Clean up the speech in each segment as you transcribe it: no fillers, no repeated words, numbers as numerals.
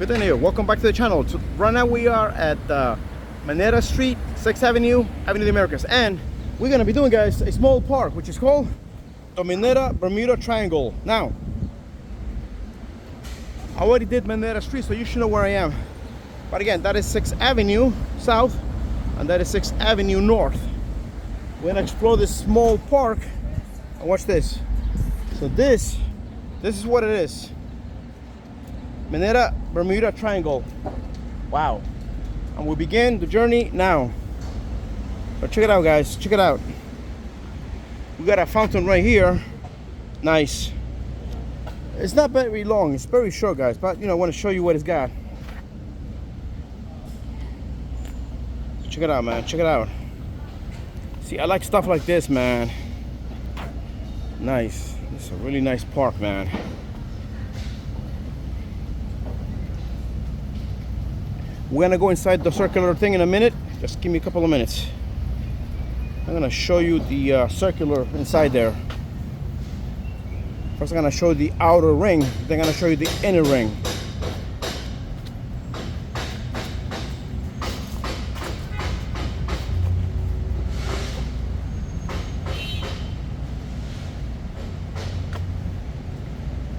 Good day here. Welcome back to the channel. So right now we are at Minetta Street, 6th Avenue, Avenue of the Americas, and we're gonna be doing, guys, a small park which is called the Minetta Bermuda Triangle. Now, I already did Minetta Street, so you should know where I am. But again, that is 6th Avenue South, and that is 6th Avenue North. We're gonna explore this small park, and watch this. So this is what it is. Minetta Bermuda Triangle. Wow. And we begin the journey now. But check it out, guys. Check it out. We got a fountain right here. Nice. It's not very long. It's very short, guys. But you know, I want to show you what it's got. Check it out, man. Check it out. See, I like stuff like this, man. Nice. This is a really nice park, man. We're gonna go inside the circular thing in a minute. Just give me a couple of minutes. I'm gonna show you the circular inside there. First I'm gonna show you the outer ring, then I'm gonna show you the inner ring.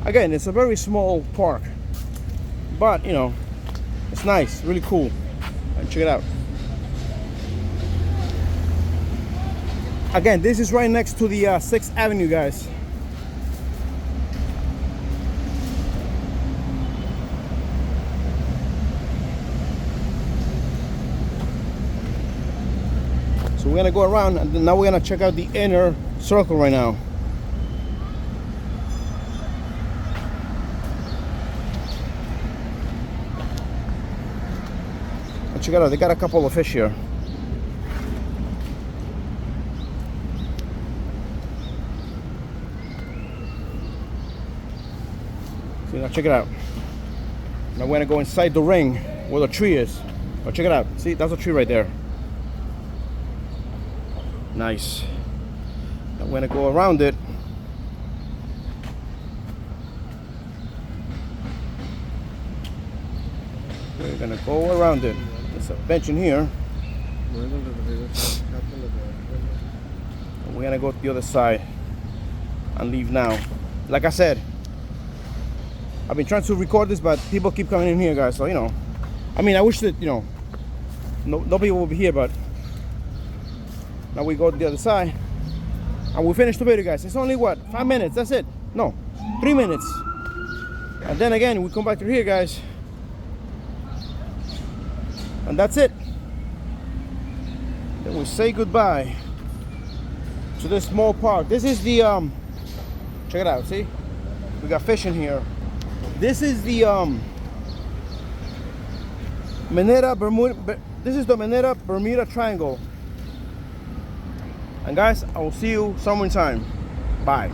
Again, it's a very small park, but you know, it's nice, really cool. And check it out. Again, this is right next to the 6th Avenue, guys. So we're gonna go around, and then now we're gonna check out the inner circle right now. Check it out, they got a couple of fish here. See, now check it out. Now we're gonna go inside the ring where the tree is. Oh, check it out. See, that's a tree right there. Nice. Now we're gonna go around it. We're gonna go around it. There's a bench in here. We're gonna go to the other side and leave now. Like I said, I've been trying to record this, but people keep coming in here, guys. So you know, I mean, I wish that, you know, nobody will be here, but now we go to the other side and we finish the video, guys. It's only what, 5 minutes? That's it. No, 3 minutes. And then again, we come back to here, guys. And that's it. Then we say goodbye to this small park. This is the check it out, see? We got fish in here. This is the Minetta Bermuda. This is the Minetta Bermuda Triangle. And guys, I will see you sometime. Bye.